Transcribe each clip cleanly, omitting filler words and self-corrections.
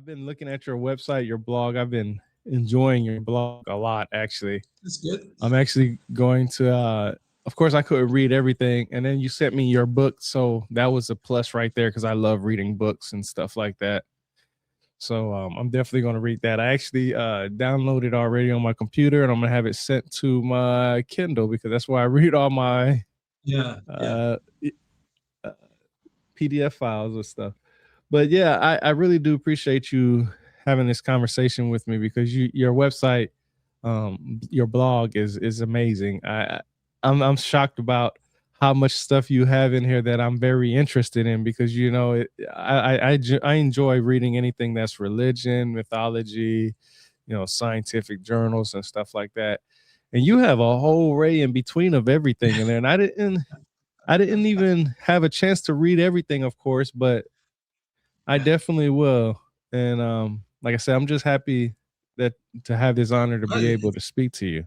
I've been looking at your website, your blog. I've been enjoying your blog a lot, actually. That's good. I'm actually going to, of course, I couldn't read everything. And then you sent me your book. So that was a plus right there because I love reading books and stuff like that. So I'm definitely going to read that. I actually downloaded already on my computer and I'm going to have it sent to my Kindle because that's where I read all my Yeah, yeah. uh, uh, PDF files and stuff. But yeah, I really do appreciate you having this conversation with me because your website, your blog is amazing. I'm shocked about how much stuff you have in here that I'm very interested in because I enjoy reading anything that's religion, mythology, scientific journals and stuff like that. And you have a whole array in between of everything in there. And I didn't even have a chance to read everything, of course, but I Yeah. definitely will. And like I said, I'm just happy that to have this honor to be I, able to speak to you.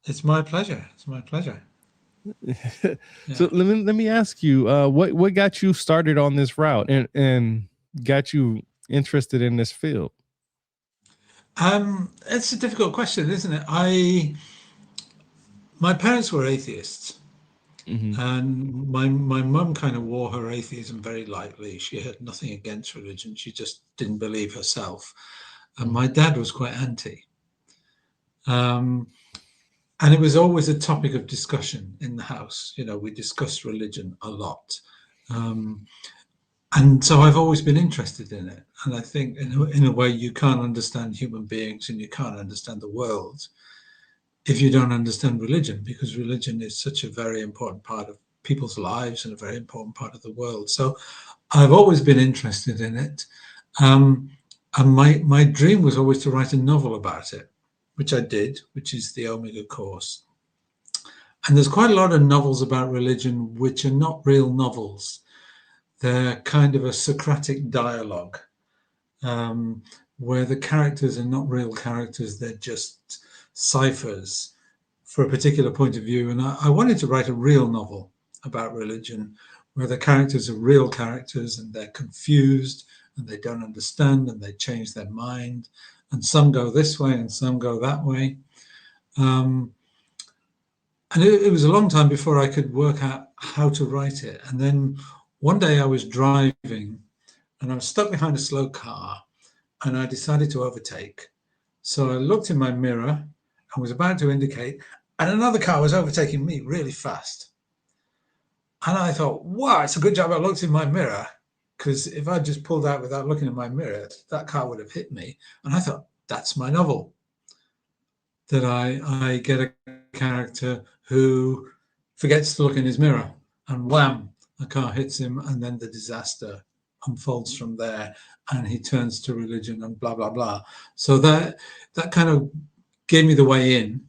it's my pleasure. It's my pleasure. So Yeah. let me ask you, what got you started on this route and got you interested in this field? It's a difficult question, isn't it? My parents were atheists, Hmm. and my mum kind of wore her atheism very lightly. She had nothing against religion. She just didn't believe herself. And Hmm. my dad was quite anti. Um, and it was always a topic of discussion in the house. You know, we discussed religion a lot. Um, and so I've always been interested in it. And I think, in a way, you can't understand human beings and you can't understand the world if you don't understand religion, because religion is such a very important part of people's lives and a very important part of the world. So I've always been interested in it. Um, and my dream was always to write a novel about it, which I did, which is the Omega Course. And there's quite a lot of novels about religion which are not real novels. They're kind of a Socratic dialogue, um, where the characters are not real characters, they're just ciphers for a particular point of view. And I wanted to write a real novel about religion where the characters are real characters and they're confused and they don't understand and they change their mind. And some go this way and some go that way. Um, and it was a long time before I could work out how to write it. And then one day I was driving and I was stuck behind a slow car and I decided to overtake. So I looked in my mirror and was about to indicate, and another car was overtaking me really fast. And I thought, wow, it's a good job I looked in my mirror, because if I just pulled out without looking in my mirror, that car would have hit me. And I thought, that's my novel. That I get a character who forgets to look in his mirror, and wham, a car hits him, and then the disaster unfolds from there, and he turns to religion and blah blah blah. So that kind of gave me the way in,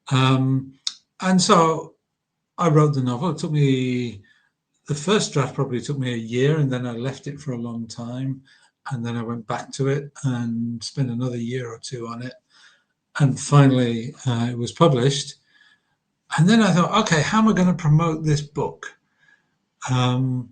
um, and so I wrote the novel. It took me the first draft probably took me a year, and then I left it for a long time, and then I went back to it and spent another year or two on it, and finally it was published. And then I thought, okay, how am I going to promote this book,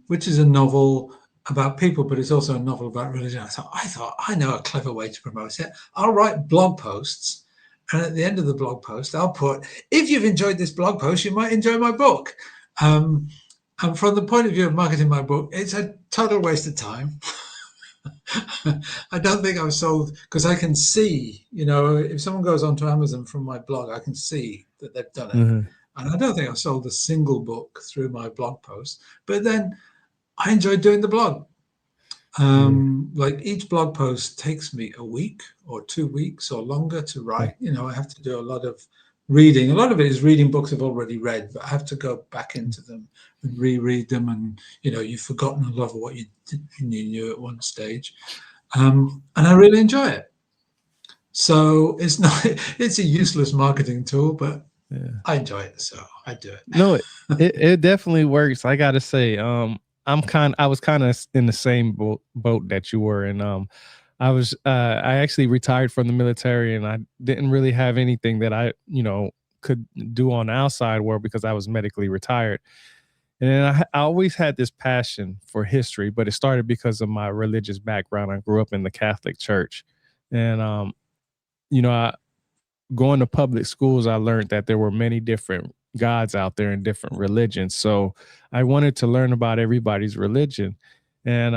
which is a novel about people, but it's also a novel about religion. I thought, I know a clever way to promote it. I'll write blog posts, and at the end of the blog post, I'll put, if you've enjoyed this blog post, you might enjoy my book. Um, and from the point of view of marketing my book, it's a total waste of time. I don't think I've sold, because I can see, if someone goes onto Amazon from my blog, I can see that they've done it. Hmm. And I don't think I've sold a single book through my blog post. But then I enjoy doing the blog. Yeah. Like each blog post takes me a week or 2 weeks or longer to write. I have to do a lot of reading. A lot of it is reading books I've already read, but I have to go back into them and reread them. And, you've forgotten a lot of what you knew at one stage. And I really enjoy it. So it's not, it's a useless marketing tool, but Yeah. I enjoy it. So I do it. No, it definitely works. I gotta say, I was kind of in the same boat that you were, and I actually retired from the military, and I didn't really have anything that I could do on the outside world because I was medically retired. And then I always had this passion for history, but it started because of my religious background. I grew up in the Catholic Church, and you know, going to public schools, I learned that there were many different gods out there in different religions. So I wanted to learn about everybody's religion, and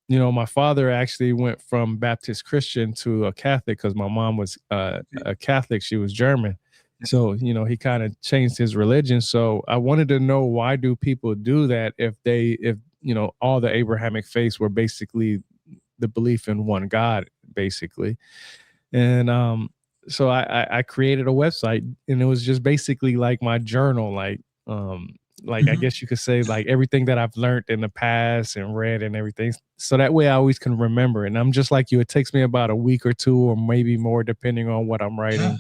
my father actually went from Baptist Christian to a Catholic because my mom was a Catholic. She was German. So, he kind of changed his religion. So I wanted to know, why do people do that if all the Abrahamic faiths were basically the belief in one God, basically. And so I created a website, and it was just basically like my journal, like I Mhm. guess you could say, like everything that I've learned in the past and read and everything. So that way I always can remember it. And I'm just like you, it takes me about a week or two or maybe more depending on what I'm Yeah, writing.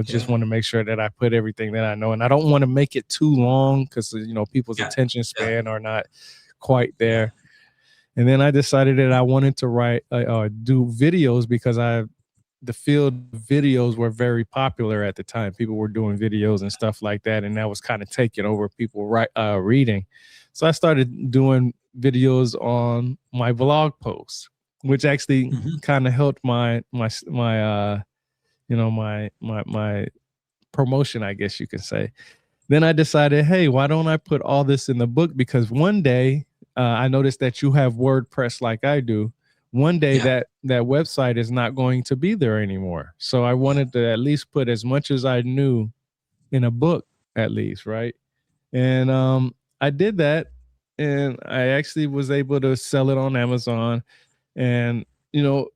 Just yeah, want to make sure that I put everything that I know, and I don't want to make it too long because people's yeah, attention yeah, span are not quite yeah. there. And then I decided that I wanted to write do videos because the field of videos were very popular at the time. People were doing videos and stuff like that, and that was kind of taking over people reading. So I started doing videos on my blog posts, which actually Mhm. kind of helped my promotion, I guess you could say. Then I decided, hey, why don't I put all this in the book? Because one day I noticed that you have WordPress like I do. One day Yeah, that website is not going to be there anymore. So I yeah. wanted to at least put as much as I knew in a book, at least, right? And I did that, and I actually was able to sell it on Amazon. And you know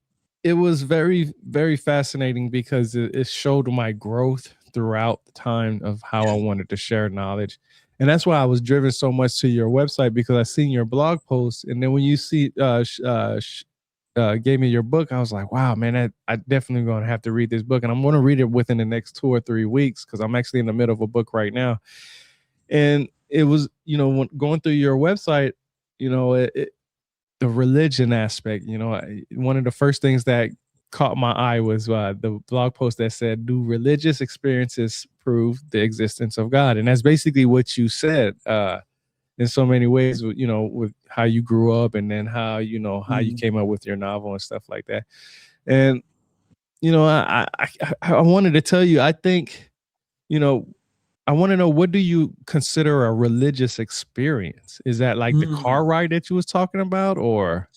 it was very, very fascinating because it showed my growth throughout the time of how I wanted to share knowledge. And that's why I was driven so much to your website, because I seen your blog posts, and then when you see gave me your book, I was like, wow, man, I definitely going to have to read this book, and I'm going to read it within the next 2 or 3 weeks because I'm actually in the middle of a book right now. And it was, when going through your website, the religion aspect, one of the first things that caught my eye was the blog post that said, "Do religious experiences prove the existence of God?" And that's basically what you said in so many ways, with how you grew up, and then how you Mm. came up with your novel and stuff like that. And I wanted to tell you, I think, you know, I want to know, what do you consider a religious experience? Is that like the car Mm. ride that you was talking about, or?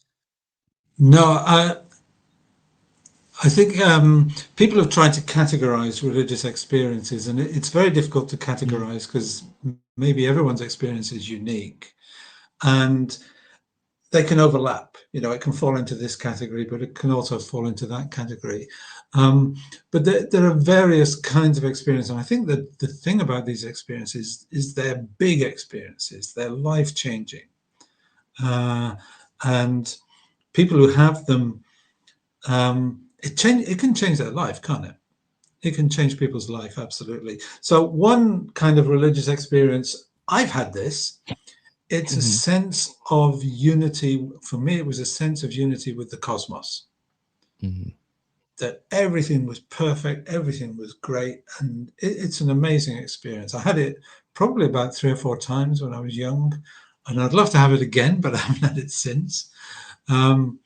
No, I think people have tried to categorize religious experiences, and it's very difficult to Mhm. categorize because maybe everyone's experience is unique, and they can overlap. It can fall into this category, but it can also fall into that category. Um, but there are various kinds of experience, and I think that the thing about these experiences is they're big experiences. They're life changing, and people who have them, it can change their life, can't it? It can change people's life, absolutely. So one kind of religious experience, I've had this. It's a Mhm. sense of unity. For me, it was a sense of unity with the cosmos, Mhm. that everything was perfect, everything was great. And it's an amazing experience. I had it probably about 3 or 4 times when I was young, and I'd love to have it again, but I haven't had it since. Um,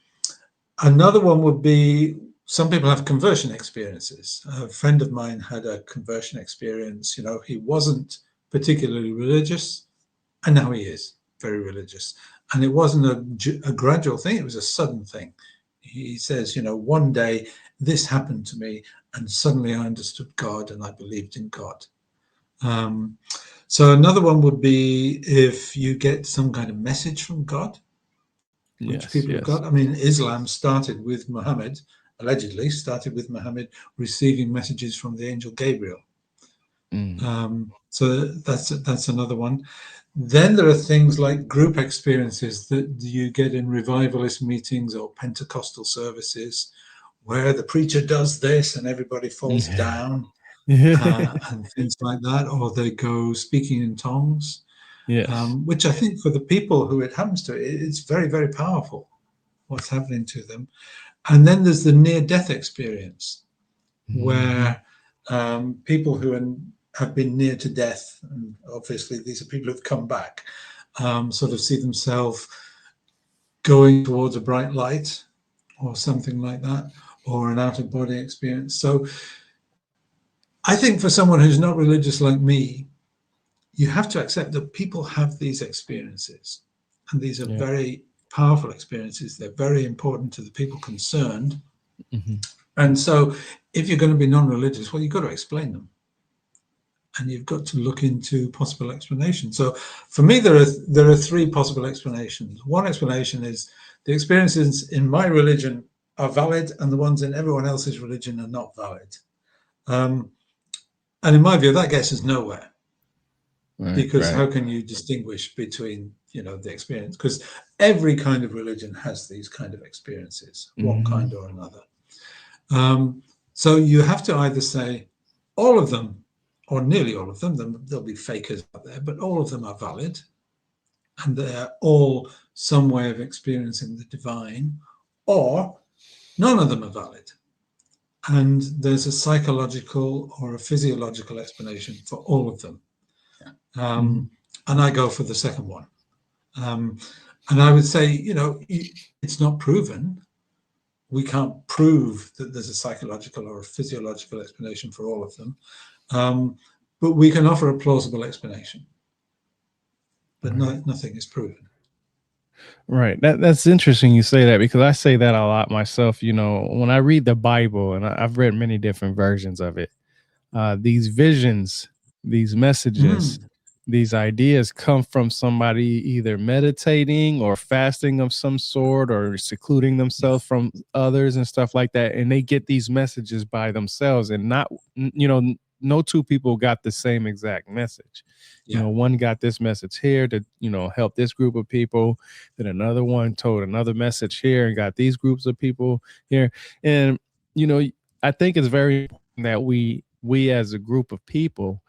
Another one would be, some people have conversion experiences. A friend of mine had a conversion experience. He wasn't particularly religious, and now he is very religious. And it wasn't a gradual thing, it was a sudden thing. He says, one day this happened to me, and suddenly I understood God and I believed in God. Um, so another one would be if you get some kind of message from God, which Yes, people have yes. got. I mean, Islam started with Muhammad, allegedly started with Muhammad receiving messages from the angel Gabriel. Mm. So that's another one. Then there are things like group experiences that you get in revivalist meetings or Pentecostal services, where the preacher does this and everybody falls down, and things like that, or they go speaking in tongues, Yes. which I think for the people who it happens to, it's very, very powerful what's happening to them. And then there's the near death experience, Mhm. where people who are have been near to death, and obviously these are people who've come back, sort of see themselves going towards a bright light or something like that, or an out of body experience. So I think for someone who's not religious like me, you have to accept that people have these experiences, and these are Yeah. very powerful experiences. They're very important to the people concerned. Hmm. And so if you're going to be non-religious, well, you've got to explain them, and you've got to look into possible explanations. So for me, there are three possible explanations. One explanation is the experiences in my religion are valid, and the ones in everyone else's religion are not valid. Um, and in my view, that gets us nowhere, Right. because Right. how can you distinguish between the experience? Because every kind of religion has these kind of experiences, one kind Hmm. or another. Um, so you have to either say all of them, or nearly all of them, there'll be fakers out there, but all of them are valid, and they're all some way of experiencing the divine, or none of them are valid, and there's a psychological or a physiological explanation for all of them. Hmm. Um, and I go for the second one. Um, and I would say, it's not proven. We can't prove that there's a psychological or a physiological explanation for all of them. Um, but we can offer a plausible explanation, but Right. nothing is proven. Right. That's interesting you say that, because I say that a lot myself. When I read the Bible, and I've read many different versions of it, these visions, these messages, Mm, these ideas come from somebody either meditating or fasting of some sort, or secluding yeah, themselves from others and stuff like that. And they get these messages by themselves, and not, no two people got the same exact message. yeah, One got this message here to, help this group of people. Then another one told another message here and got these groups of people here. And, you know, I think it's very important that we as a group of people,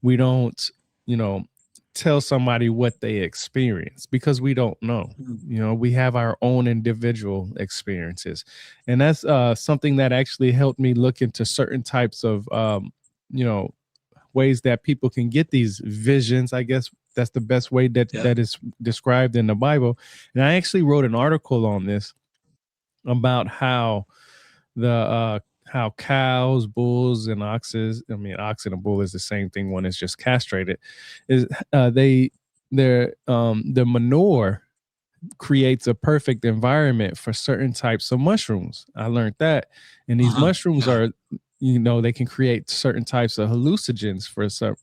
we don't, you know tell somebody what they experience, because we don't know. mm, We have our own individual experiences, and that's something that actually helped me look into certain types of you know ways that people can get these visions. I guess that's the best way that yeah. that is described in the Bible. And I actually wrote an article on this, about how cows, bulls, and oxes. I mean, ox and a bull is the same thing. One is just castrated. Is the manure creates a perfect environment for certain types of mushrooms. I learned that. And these Uh-huh, mushrooms yeah. are, they can create certain types of hallucinogens for some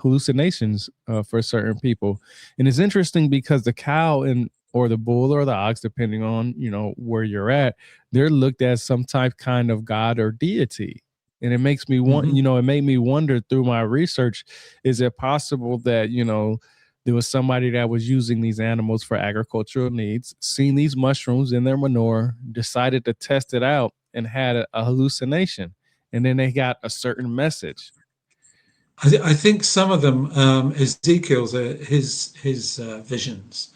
hallucinations for certain people. And it's interesting because the cow and or the bull or the ox, depending on where you're at, they're looked at some type kind of god or deity. And it makes me want, Hmm. it made me wonder through my research, is it possible that there was somebody that was using these animals for agricultural needs, seen these mushrooms in their manure, decided to test it out, and had a hallucination. And then they got a certain message. I think some of them, Ezekiel's, his visions.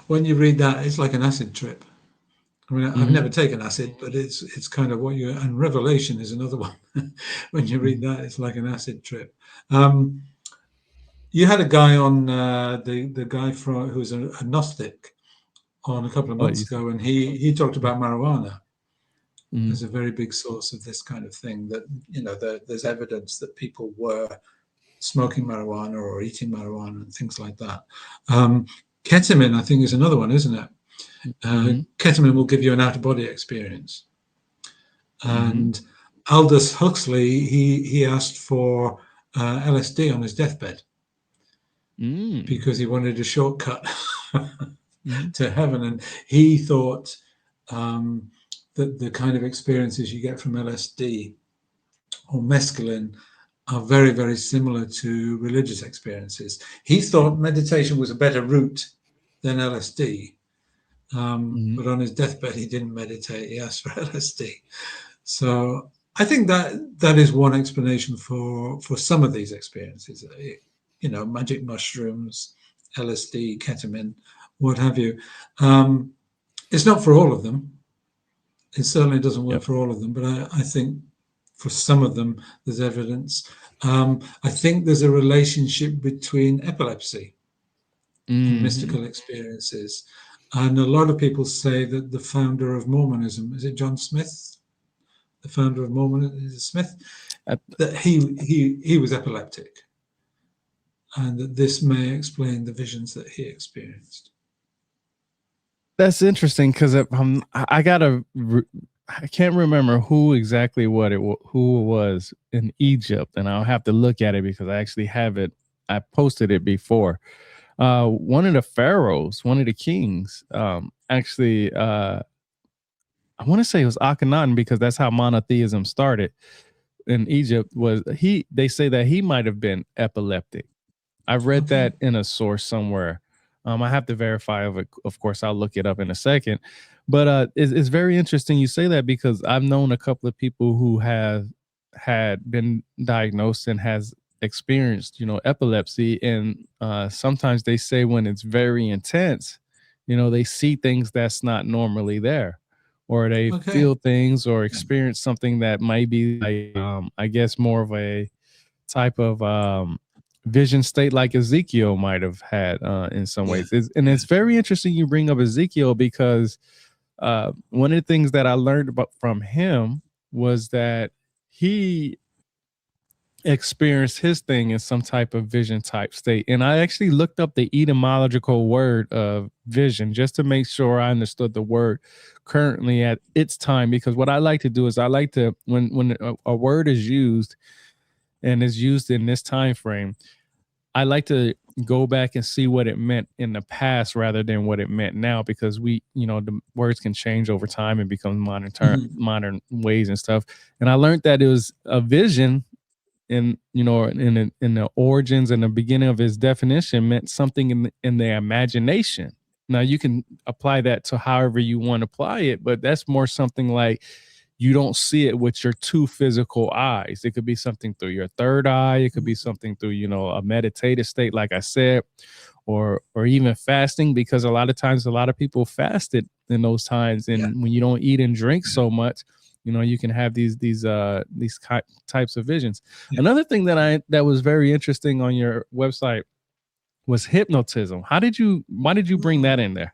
When you read that, it's like an acid trip. I mean, I've never Hmm. taken acid, but it's kind of what you. And Revelation is another one. When you read Hmm. that, it's like an acid trip. Um, you had a guy on, the guy who's a Gnostic, on a couple of Oh, months you. ago, and he talked about marijuana Mm-hmm. as a very big source of this kind of thing. That there's evidence that people were smoking marijuana or eating marijuana and things like that. Um, Ketamine, I think, is another one, isn't it? Hmm. Ketamine will give you an out of body experience. Hmm. And Aldous Huxley, he asked for LSD on his deathbed Mm. because he wanted a shortcut Hmm. to heaven, and he thought um, that the kind of experiences you get from LSD or mescaline are very, very similar to religious experiences. He thought meditation was a better route than LSD, Hmm. but on his deathbed, he didn't meditate. He asked for LSD. So I think that is one explanation for some of these experiences. Magic mushrooms, LSD, ketamine, what have you. Um, it's not for all of them. It certainly doesn't work Yep. for all of them, but I think For some of them, there's evidence. I think there's a relationship between epilepsy and Hmm. mystical experiences. And a lot of people say that the founder of Mormonism, is it John Smith? The founder of Mormonism, is it Smith? That he was epileptic, and that this may explain the visions that he experienced. That's interesting because I gotta. I can't remember who exactly who it was in Egypt, and I'll have to look at it because I actually have it. I posted it before. One of the pharaohs, one of the kings, actually, I want to say it was Akhenaten because that's how monotheism started in Egypt. Was he? They say that he might have been epileptic. I read Okay. that in a source somewhere. I have to verify of it. Of course, I'll look it up in a second. But it's very interesting you say that because I've known a couple of people who have had been diagnosed and has experienced, epilepsy, and sometimes they say when it's very intense, they see things that's not normally there, or they Okay. feel things or experience something that might be like, I guess, more of a type of vision state like Ezekiel might have had in some Yeah. ways. It's very interesting you bring up Ezekiel because one of the things that I learned about from him was that he experienced his thing in some type of vision type state. And I actually looked up the etymological word of vision just to make sure I understood the word currently at its time. Because what I like to do is I like to, when a word is used and is used in this time frame, I like to go back and see what it meant in the past rather than what it meant now, because the words can change over time and become Mhm. modern ways and stuff. And I learned that it was a vision in the origins and the beginning of his definition meant something in the imagination. Now you can apply that to however you want to apply it, but that's more something like you don't see it with your two physical eyes. It could be something through your third eye. It could be something through, a meditative state, like I said, or even fasting, because a lot of times a lot of people fasted in those times. Yeah. And when you don't eat and drink so much, you can have these types of visions. Yeah. Another thing that was very interesting on your website was hypnotism. Why did you bring that in there?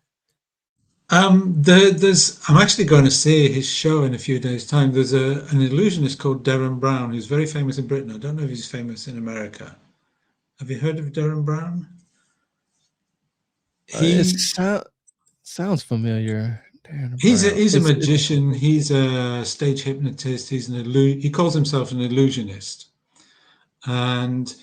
There's. I'm actually going to see his show in a few days' time. There's an illusionist called Derren Brown who's very famous in Britain. I don't know if he's famous in America. Have you heard of Derren Brown? It He sounds familiar. Dan he's a Brown. he's a It's magician. He's a stage hypnotist. He calls himself an illusionist. And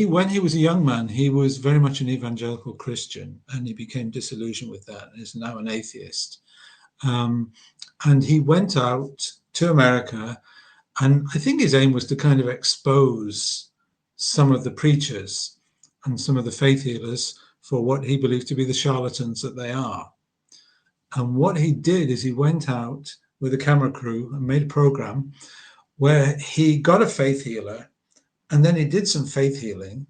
when he was a young man, he was very much an evangelical Christian, and he became disillusioned with that and is now an atheist. Um, and he went out to America, and I think his aim was to kind of expose some of the preachers and some of the faith healers for what he believed to be the charlatans that they are. And what he did is he went out with a camera crew and made a program where he got a faith healer, and then he did some faith healing,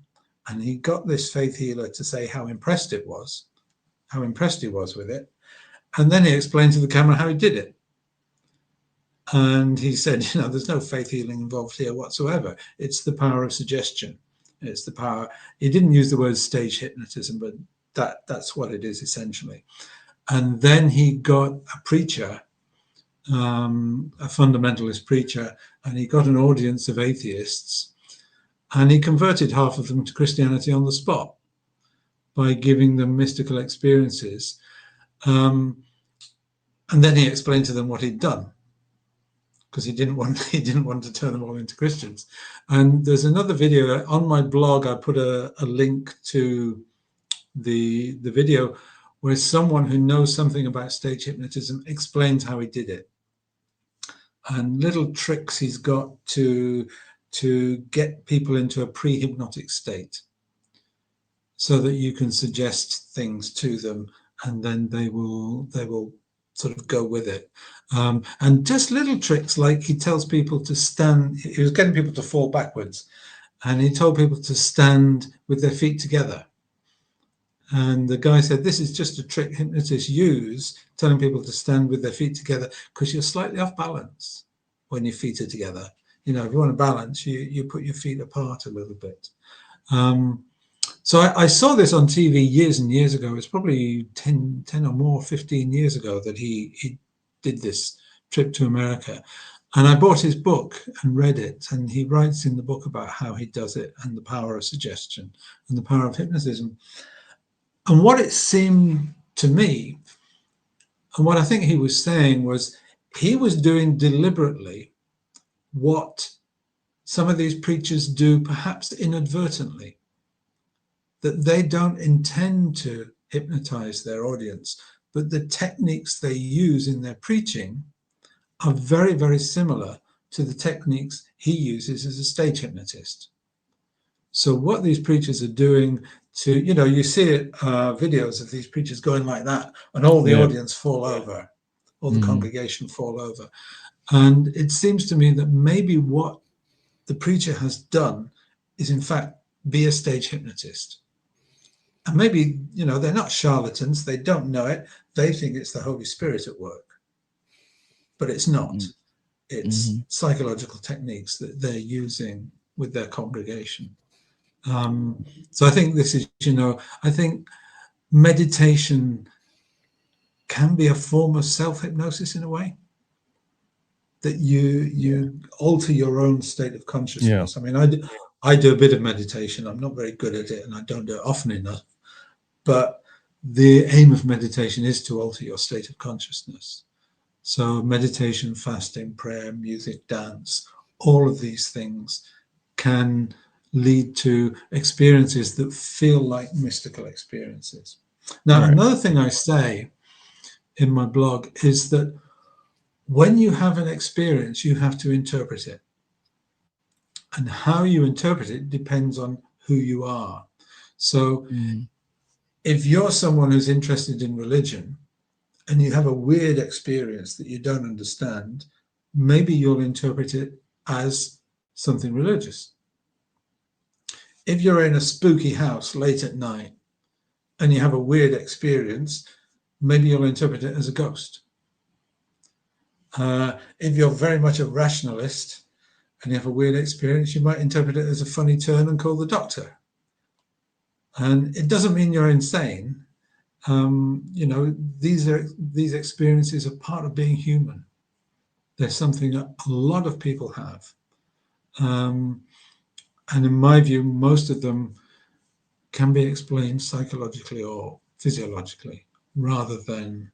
and he got this faith healer to say how impressed he was with it. And then he explained to the camera how he did it. And he said, there's no faith healing involved here whatsoever. It's the power of suggestion. It's the power. He didn't use the word stage hypnotism, but that's what it is essentially. And then he got a preacher, a fundamentalist preacher, and he got an audience of atheists, and he converted half of them to Christianity on the spot by giving them mystical experiences. And then he explained to them what he'd done, because he didn't want to turn them all into Christians. And there's another video on my blog. I put a link to the video where someone who knows something about stage hypnotism explains how he did it, and little tricks he's got to get people into a pre-hypnotic state so that you can suggest things to them, and then they will sort of go with it. And just little tricks, like he tells people to stand. He was getting people to fall backwards, and he told people to stand with their feet together. And the guy said, this is just a trick hypnotists use, telling people to stand with their feet together because you're slightly off balance. when your feet are together. You know, if you want to balance, you put your feet apart a little bit. So I saw this on TV years and years ago. It's probably 10 or more, 15 years ago that he did this trip to America. And I bought his book and read it. And he writes in the book about how he does it and the power of suggestion and the power of hypnotism. And what it seemed to me, and what I think he was saying was he was doing deliberately what some of these preachers do, perhaps inadvertently, that they don't intend to hypnotize their audience, but the techniques they use in their preaching are very, very similar to the techniques he uses as a stage hypnotist. So what these preachers are doing to, you know, you see it, videos of these preachers going like that, and all the audience fall over, all the congregation fall over. And it seems to me that maybe what the preacher has done is, in fact, be a stage hypnotist. And maybe, you know, they're not charlatans. They don't know it. They think it's the Holy Spirit at work. But it's not. It's psychological techniques that they're using with their congregation. So I think this is, you know, I think meditation can be a form of self-hypnosis in a way, that you alter your own state of consciousness. I mean, I do a bit of meditation. I'm not very good at it, and I don't do it often enough. But the aim of meditation is to alter your state of consciousness. So meditation, fasting, prayer, music, dance, all of these things can lead to experiences that feel like mystical experiences. Now, another thing I say in my blog is that when you have an experience, you have to interpret it. And how you interpret it depends on who you are. So if you're someone who's interested in religion and you have a weird experience that you don't understand, maybe you'll interpret it as something religious. If you're in a spooky house late at night and you have a weird experience, maybe you'll interpret it as a ghost. If you're very much a rationalist and you have a weird experience, you might interpret it as a funny turn and call the doctor. And it doesn't mean you're insane. You know, these experiences are part of being human. They're something that a lot of people have. And in my view, most of them can be explained psychologically or physiologically, rather than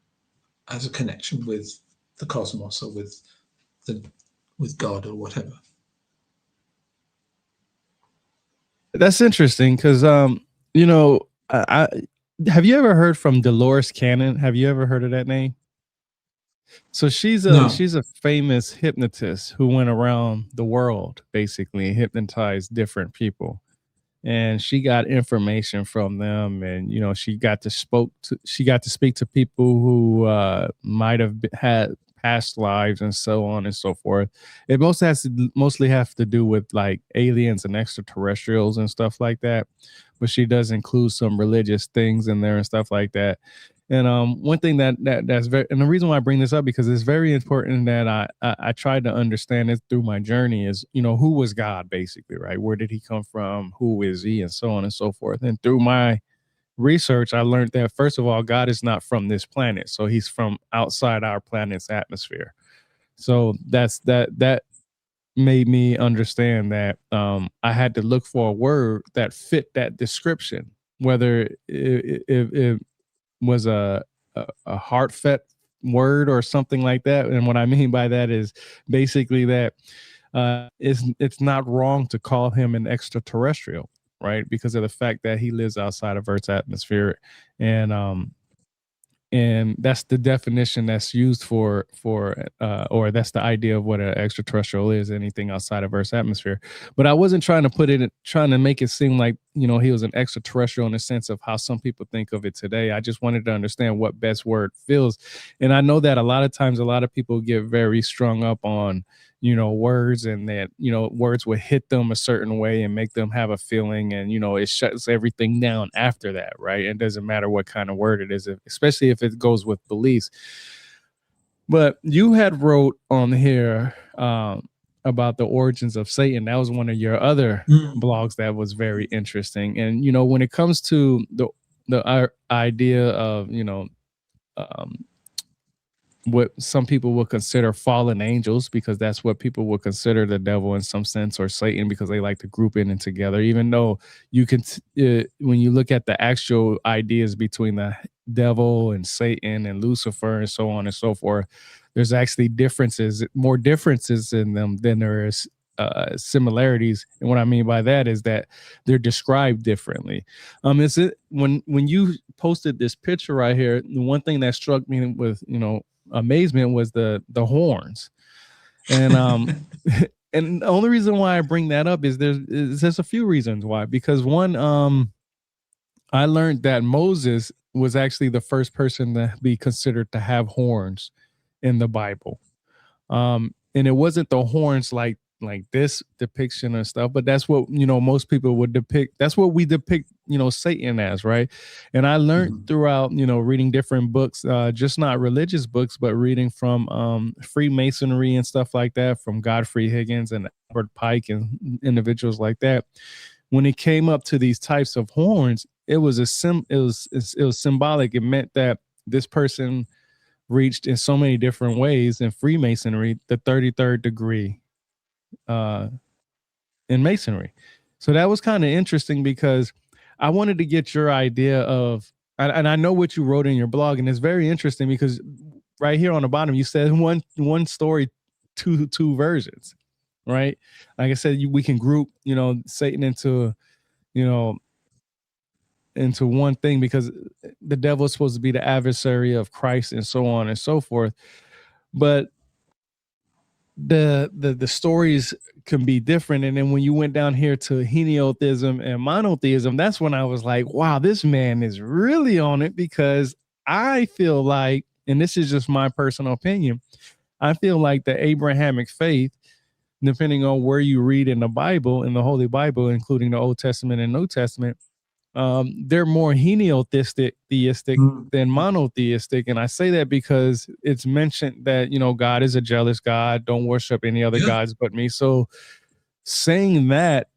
as a connection with the cosmos or with God or whatever. That's interesting because, you know, I have you ever heard from Dolores Cannon? Have you ever heard of that name? So she's a famous hypnotist who went around the world basically and hypnotized different people. And she got information from them, and you know she got to speak to people who might have had past lives and so on and so forth. It mostly have to do with like aliens and extraterrestrials and stuff like that, but she does include some religious things in there and stuff like that. And one thing that's very, and the reason why I bring this up because it's very important that I tried to understand it through my journey is, you know, who was God basically, right? Where did he come from? Who is he? And so on and so forth. And through my research, I learned that first of all, God is not from this planet, so he's from outside our planet's atmosphere. So that made me understand that I had to look for a word that fit that description, whether it was a heartfelt word or something like that. And what I mean by that is basically that it's not wrong to call him an extraterrestrial, right? Because of the fact that he lives outside of Earth's atmosphere, and that's the definition that's used for or that's the idea of what an extraterrestrial is, anything outside of Earth's atmosphere. But I wasn't trying to make it seem like, you know, he was an extraterrestrial in the sense of how some people think of it today. I just wanted to understand what best word feels. And I know that a lot of times a lot of people get very strung up on, you know, words, and that, you know, words will hit them a certain way and make them have a feeling, and you know it shuts everything down after that, right? It doesn't matter what kind of word it is, especially if it goes with beliefs. But you had wrote on here um, about the origins of Satan. That was one of your other Mm. blogs that was very interesting. And when it comes to the idea of um, what some people would consider fallen angels, because that's what people would consider the devil in some sense, or Satan, because they like to group in and together, even though you can when you look at the actual ideas between the devil and Satan and Lucifer and so on and so forth, there's actually more differences in them than there is similarities. And what I mean by that is that they're described differently. Is it when you posted this picture right here, the one thing that struck me with amazement was the horns. And and the only reason why I bring that up is there's a few reasons why. Because one, I learned that Moses was actually the first person to be considered to have horns in the Bible. And it wasn't the horns like this depiction and stuff, but that's what most people would depict. That's what we depict Satan as, right? And I learned Mhm. throughout reading different books, just not religious books, but reading from Freemasonry and stuff like that, from Godfrey Higgins and Albert Pike and individuals like that. When it came up to these types of horns, it was symbolic. It meant that this person reached in so many different ways in Freemasonry the 33rd degree uh, in Masonry. So that was kind of interesting, because I wanted to get your idea of, and I know what you wrote in your blog, and it's very interesting because right here on the bottom you said one story, two versions, right? Like I said, we can group Satan you know into one thing, because the devil is supposed to be the adversary of Christ and so on and so forth. But the stories can be different. And then when you went down here to heliotheism and monotheism, that's when I was like, wow, this man is really on it. Because I feel like, and this is just my personal opinion, I feel like the Abrahamic faith, depending on where you read in the Bible, in the Holy Bible, including the Old Testament and New Testament, they're more theistic Mm. than monotheistic. And I say that because it's mentioned that God is a jealous God, don't worship any other Yeah, gods but me. So saying that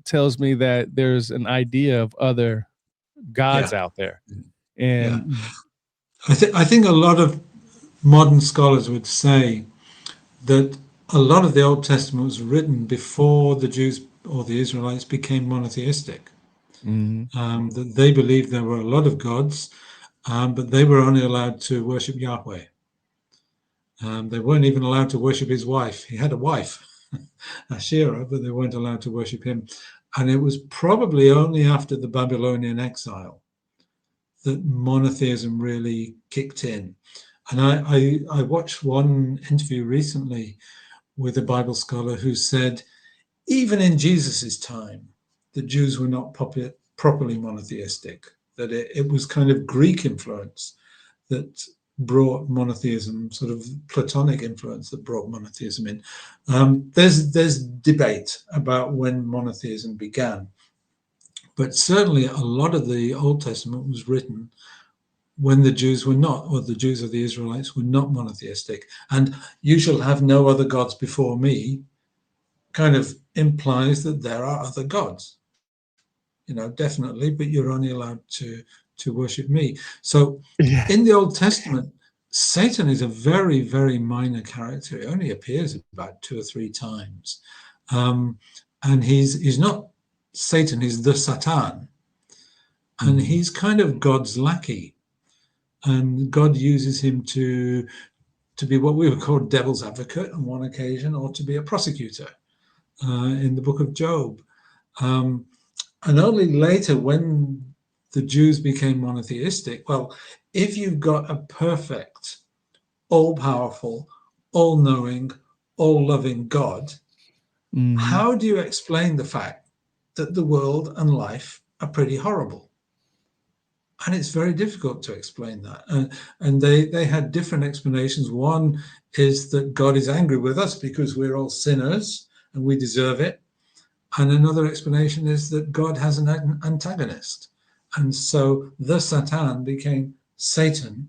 tells me that there's an idea of other gods yeah, out there. yeah. And I think a lot of modern scholars would say that a lot of the Old Testament was written before the Jews or the Israelites became monotheistic. mhm, That they believed there were a lot of gods, but they were only allowed to worship Yahweh. They weren't even allowed to worship his wife. He had a wife, Asherah, but they weren't allowed to worship him. And it was probably only after the Babylonian exile that monotheism really kicked in. And I watched one interview recently with a Bible scholar who said, even in Jesus's time, the Jews were not properly monotheistic, that it was kind of Greek influence that brought monotheism, sort of Platonic influence that brought monotheism in. There's debate about when monotheism began, but certainly a lot of the Old Testament was written when the Jews were not, or the Jews of the Israelites were not monotheistic. And you shall have no other gods before me kind of implies that there are other gods, definitely, but you're only allowed to worship me. So yeah. in the Old Testament, Satan is a very, very minor character. He only appears about 2 or 3 times. Um, and he's not Satan, he's the Satan. And Mhm. he's kind of God's lackey. And God uses him to be what we would call devil's advocate on one occasion, or to be a prosecutor in the book of Job. Um, and only later, when the Jews became monotheistic, well, if you've got a perfect, all powerful, all knowing, all loving God, Mhm. how do you explain the fact that the world and life are pretty horrible? And it's very difficult to explain that. And they had different explanations. One is that God is angry with us because we're all sinners and we deserve it. And another explanation is that God has an antagonist. And so the Satan became Satan,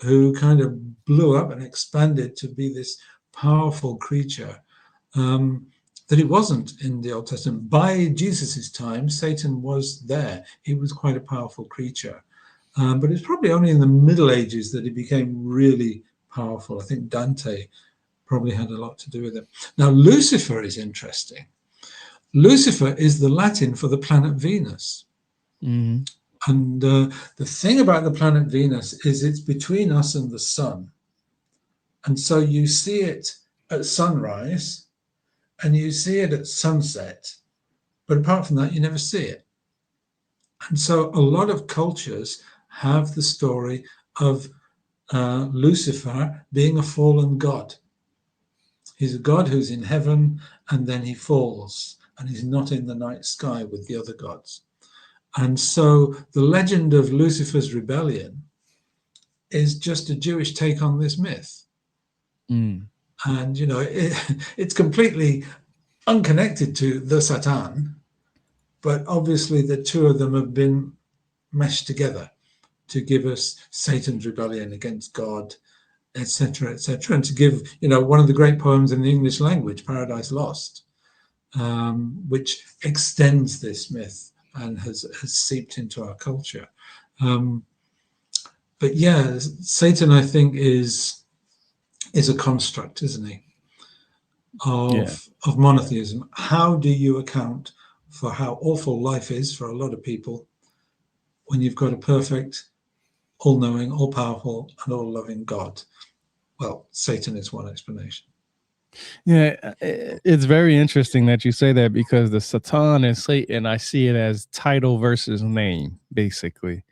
who kind of blew up and expanded to be this powerful creature that it wasn't in the Old Testament. By Jesus's time, Satan was there. He was quite a powerful creature. But it's probably only in the Middle Ages that he became really powerful. I think Dante probably had a lot to do with it. Now, Lucifer is interesting. Lucifer is the Latin for the planet Venus. Mm-hmm. And the thing about the planet Venus is it's between us and the sun. And so you see it at sunrise and you see it at sunset. But apart from that, you never see it. And so a lot of cultures have the story of Lucifer being a fallen god. He's a god who's in heaven and then he falls and he's not in the night sky with the other gods. And so the legend of Lucifer's rebellion is just a Jewish take on this myth. Mm. And, you know, it's completely unconnected to the Satan, but obviously the two of them have been meshed together to give us Satan's rebellion against God, etc., etc., and to give, you know, one of the great poems in the English language, Paradise Lost, which extends this myth and has seeped into our culture. But yeah, Satan, I think, is a construct, isn't he, Yeah. of monotheism. How do you account for how awful life is for a lot of people when you've got a perfect, all-knowing, all-powerful, and all-loving God? Well, Satan is one explanation. Yeah, it's very interesting that you say that because the Satan and Satan, I see it as title versus name, basically.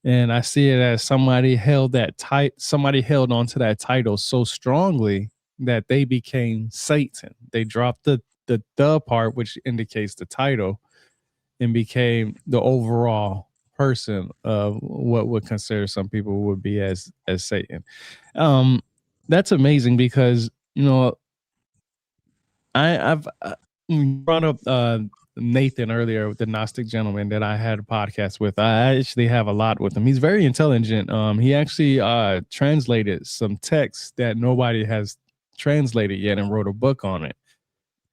And I see it as somebody held onto that title so strongly that they became Satan. They dropped the part which indicates the title and became the overall person of what would consider some people would be as Satan. Um, that's amazing because I've brought up Nathan earlier, the Gnostic gentleman that I had a podcast with. I actually have a lot with him. He's very intelligent. He actually translated some texts that nobody has translated yet and wrote a book on it.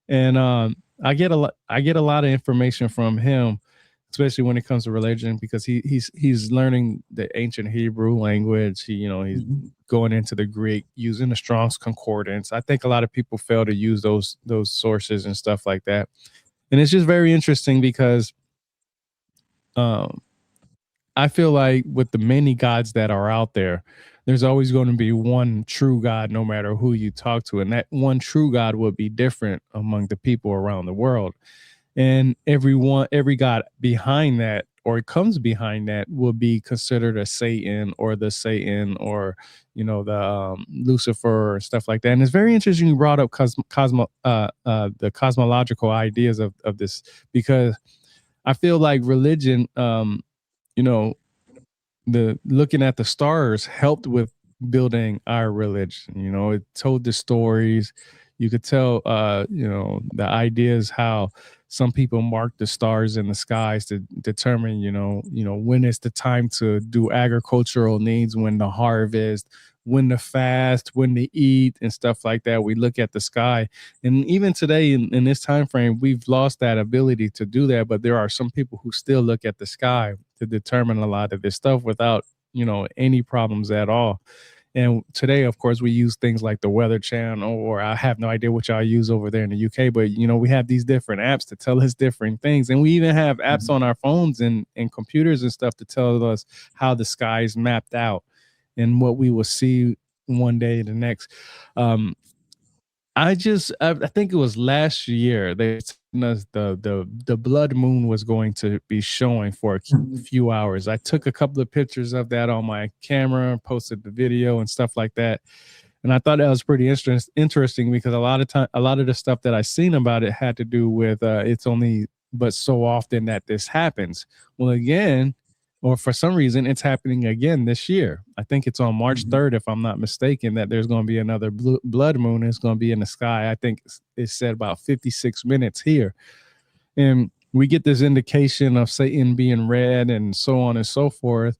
And I get a lot of information from him, especially when it comes to religion, because he's learning the ancient Hebrew language. He's going into the Greek, using the Strong's Concordance. I think a lot of people fail to use those sources and stuff like that. And it's just very interesting because um, I feel like with the many gods that are out there, there's always going to be one true God, no matter who you talk to. And that one true God will be different among the people around the world. And every God behind that or comes behind that will be considered a Satan or the Satan or, the Lucifer or stuff like that. And it's very interesting you brought up the cosmological ideas of this, because I feel like religion, you know, the looking at the stars helped with building our religion. It told the stories. You could tell the ideas how some people mark the stars in the skies to determine when it's the time to do agricultural needs, when the harvest, when to fast, when to eat, and stuff like that. We look at the sky, and even today in this time frame, we've lost that ability to do that. But there are some people who still look at the sky to determine a lot of this stuff without any problems at all. And today, of course, we use things like the Weather Channel, or I have no idea what y'all use over there in the UK, but we have these different apps to tell us different things. And we even have apps on our phones and computers and stuff to tell us how the sky is mapped out and what we will see one day the next. I think it was last year they told us the blood moon was going to be showing for a few hours. I took a couple of pictures of that on my camera, posted the video and stuff like that. And I thought that was pretty interesting because a lot of the stuff that I seen about it had to do with it's only but so often that this happens. Well, again, or for some reason, it's happening again this year. I think it's on March 3rd, if I'm not mistaken, that there's going to be another blood moon. It's going to be in the sky. I think it said about 56 minutes here. And we get this indication of Satan being red and so on and so forth.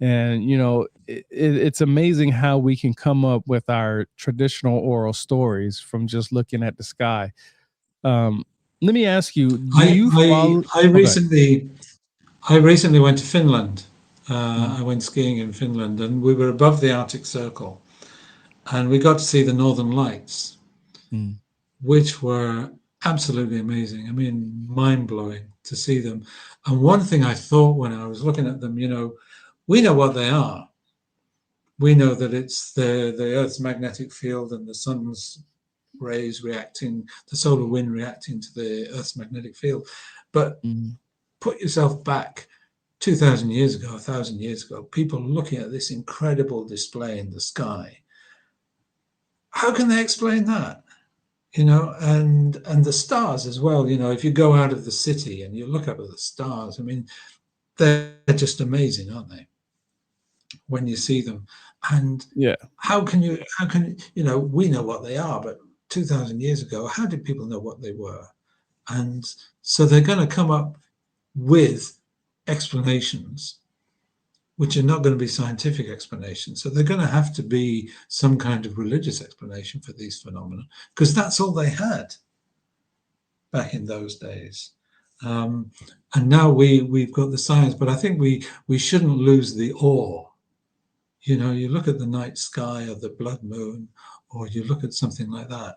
And it's amazing how we can come up with our traditional oral stories from just looking at the sky. um, Let me ask you, do I you I follow? I Okay. recently I recently went to Finland. Mm, I went skiing in Finland, and we were above the Arctic Circle, and we got to see the Northern Lights, mm, which were absolutely amazing. I mean, mind blowing to see them. And one thing I thought when I was looking at them, we know what they are. We know that it's the Earth's magnetic field and the sun's rays reacting, the solar wind reacting to the Earth's magnetic field. But mm. put yourself back 2,000 years ago, 1,000 years ago, people looking at this incredible display in the sky. How can they explain that? And the stars as well. If you go out of the city and you look up at the stars, I mean, they're just amazing, aren't they? When you see them, and Yeah. we know what they are, but 2,000 years ago, how did people know what they were? And so they're going to come up with explanations which are not going to be scientific explanations. So they're going to have to be some kind of religious explanation for these phenomena, because that's all they had back in those days. Um, and now we've got the science, but I think we shouldn't lose the awe. You look at the night sky or the blood moon, or you look at something like that,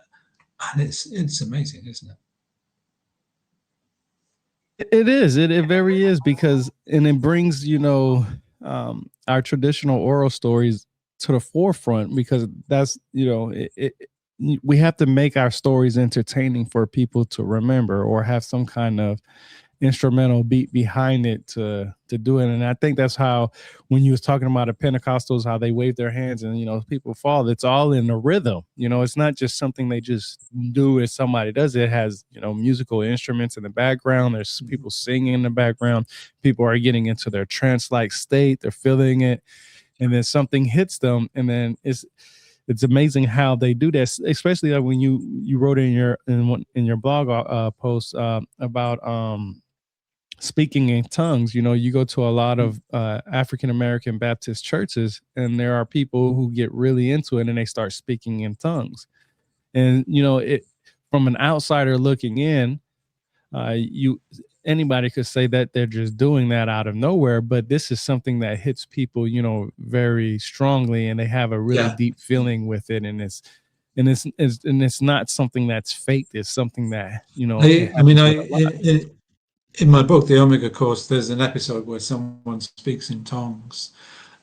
and it's amazing, isn't it? It is. It very is, because and it brings our traditional oral stories to the forefront, because that's we have to make our stories entertaining for people to remember, or have some kind of instrumental beat behind it to do it. And I think that's how, when you was talking about the Pentecostals, how they wave their hands and people fall, it's all in the rhythm. It's not just something they just do as somebody does. It has musical instruments in the background. There's people singing in the background. People are getting into their trance like state. They're feeling it, and then something hits them, and then it's amazing how they do this, especially like when you wrote in your blog post about speaking in tongues. You go to a lot of African American Baptist churches, and there are people who get really into it and they start speaking in tongues. And it, from an outsider looking in, you anybody could say that they're just doing that out of nowhere, but this is something that hits people very strongly, and they have a really Yeah. deep feeling with it. And it's not something that's fake. It's something that it I mean, happens with a lot. in my book, The Omega Course, there's an episode where someone speaks in tongues,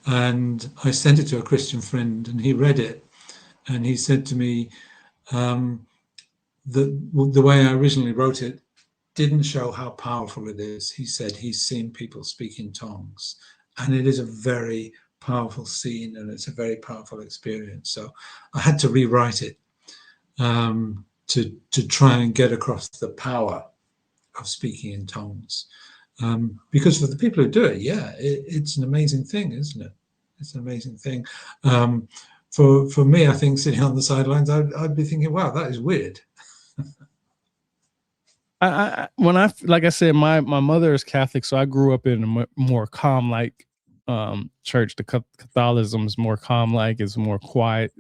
and I sent it to a Christian friend, and he read it, and he said to me, um, the way I originally wrote it didn't show how powerful it is. He said he's seen people speak in tongues, and it is a very powerful scene, and it's a very powerful experience. So I had to rewrite it, to try and get across the power of speaking in tongues. Because for the people who do it, yeah, it's an amazing thing, isn't it? It's an amazing thing. Um, for me, I think sitting on the sidelines, I'd be thinking, wow, that is weird. When I like I said, my mother is Catholic, so I grew up in a more calm like church. The Catholicism is more calm, like it's more quiet,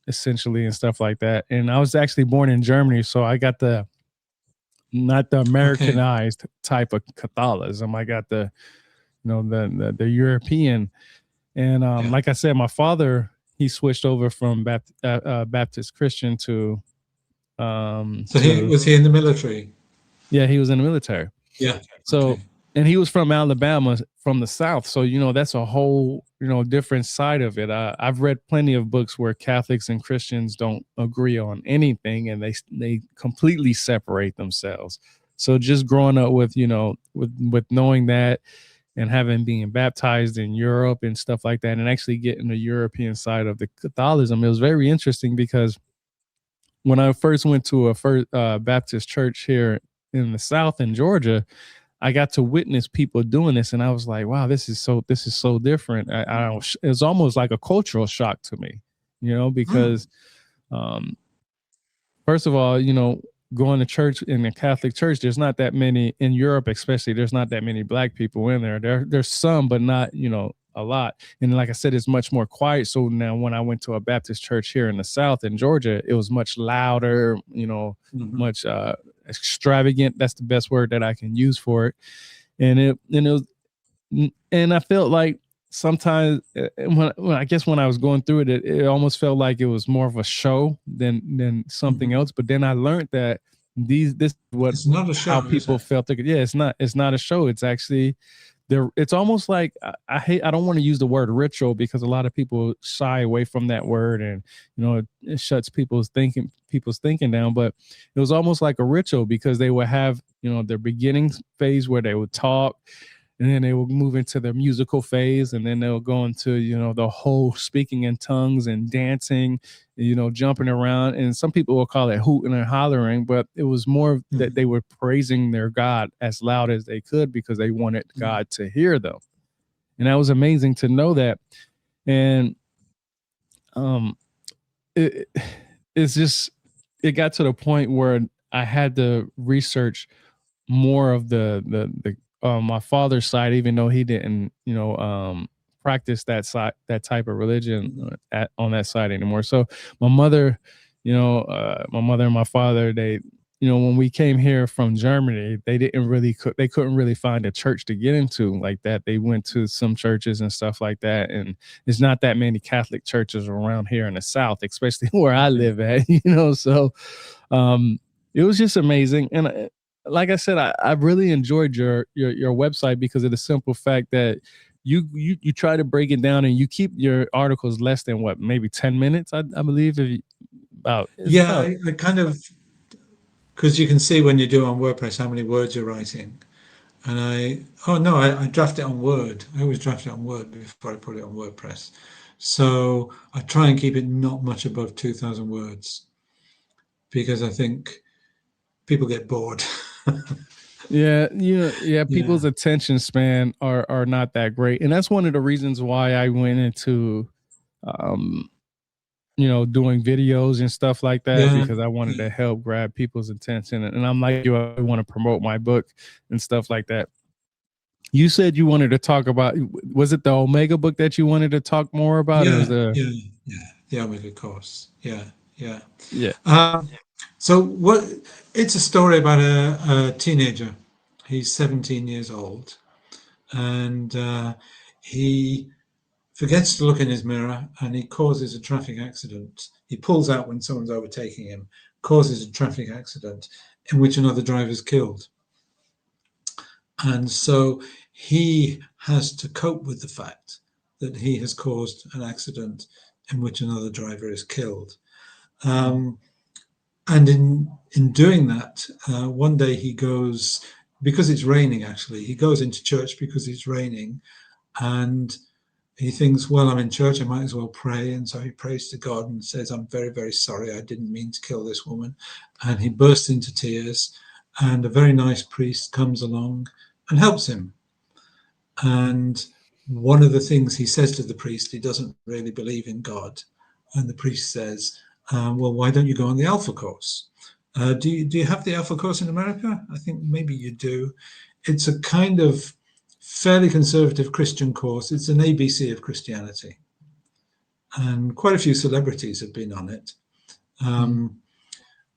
essentially, and stuff like that. And I was actually born in Germany, so I got the not the Okay. Americanized type of Catholicism. I got the the European. And Yeah. like I said, my father, he switched over from Baptist Christian So he to was he in the military? yeah, he was in the military. Yeah. So, Okay. and he was from Alabama, from the South. So, that's a whole, different side of it. I've read plenty of books where Catholics and Christians don't agree on anything, and they completely separate themselves. So, just growing up with, with knowing that, and having being baptized in Europe and stuff like that, and actually getting the European side of the Catholicism, it was very interesting, because when I first went to a first Baptist church here in the South in Georgia, I got to witness people doing this, and I was like, "Wow, this is so different." It was almost like a cultural shock to me, Hmm. because um, first of all, going to church in the Catholic Church, there's not that many in Europe, especially. There's not that many black people in there. There's some, but not a lot. And like I said, it's much more quiet. So now when I went to a Baptist church here in the South in Georgia, it was much louder, Mhm. much extravagant. That's the best word that I can use for it. And it was, and I felt like sometimes when I guess when I was going through it, it almost felt like it was more of a show than something Mhm. else. But then I learned that this is what It's not a how show, is people it? felt. Yeah, it's not a show. It's actually there. It's almost like I don't want to use the word ritual because a lot of people shy away from that word, and it shuts people's thinking down. But it was almost like a ritual because they would have their beginning phase where they would talk, and then they will move into their musical phase, and then they'll go into the whole speaking in tongues and dancing, jumping around, and some people will call it hooting and hollering, but it was more that Mhm. they were praising their God as loud as they could because they wanted Mhm. God to hear them. And that was amazing to know that. And um it, it's just it got to the point where I had to research more of the my father's side, even though he didn't practice that type of religion Mhm. on that side anymore. So my mother, my mother and my father, they when we came here from Germany, they couldn't really find a church to get into like that. They went to some churches and stuff like that, and there's not that many Catholic churches around here in the South, especially where I Okay. live at. So um it was just amazing. And like I said, I really enjoyed your website because of the simple fact that you try to break it down and you keep your articles less than what, maybe 10 minutes, I believe. If you, about it's Yeah, about I kind of, because you can see when you do on WordPress how many words you're writing. And oh no, I draft it on Word. I always draft it on Word before I put it on WordPress. So I try and keep it not much above 2,000 words because I think people get bored. yeah, yeah, Yeah. people's attention span are not that great. And that's one of the reasons why I went into um doing videos and stuff like that, Yeah. because I wanted Yeah. to help grab people's attention. And I'm like you, I want to promote my book and stuff like that. You said you wanted to talk about, was it the Omega book that you wanted to talk more about? It was Yeah. the Yeah. Yeah. The Omega course. Yeah. Yeah. yeah. Um, so what? It's a story about a teenager. He's 17 years old, and he forgets to look in his mirror, and he causes a traffic accident. He pulls out when someone's overtaking him, causes a traffic accident in which another driver is killed. And so he has to cope with the fact that he has caused an accident in which another driver is killed. Mm. Um, and in doing that, one day he goes, because it's raining. Actually, he goes into church because it's raining, and he thinks, well, I'm in church, I might as well pray. And so he prays to God and says, I'm very, very sorry. I didn't mean to kill this woman. And he bursts into tears. And a very nice priest comes along and helps him. And one of the things he says to the priest, he doesn't really believe in God. And the priest says, well, why don't you go on the Alpha course? Do you have the Alpha course in America? I think maybe you do. It's a kind of fairly conservative Christian course. It's an ABC of Christianity, and quite a few celebrities have been on it. Mm. Um,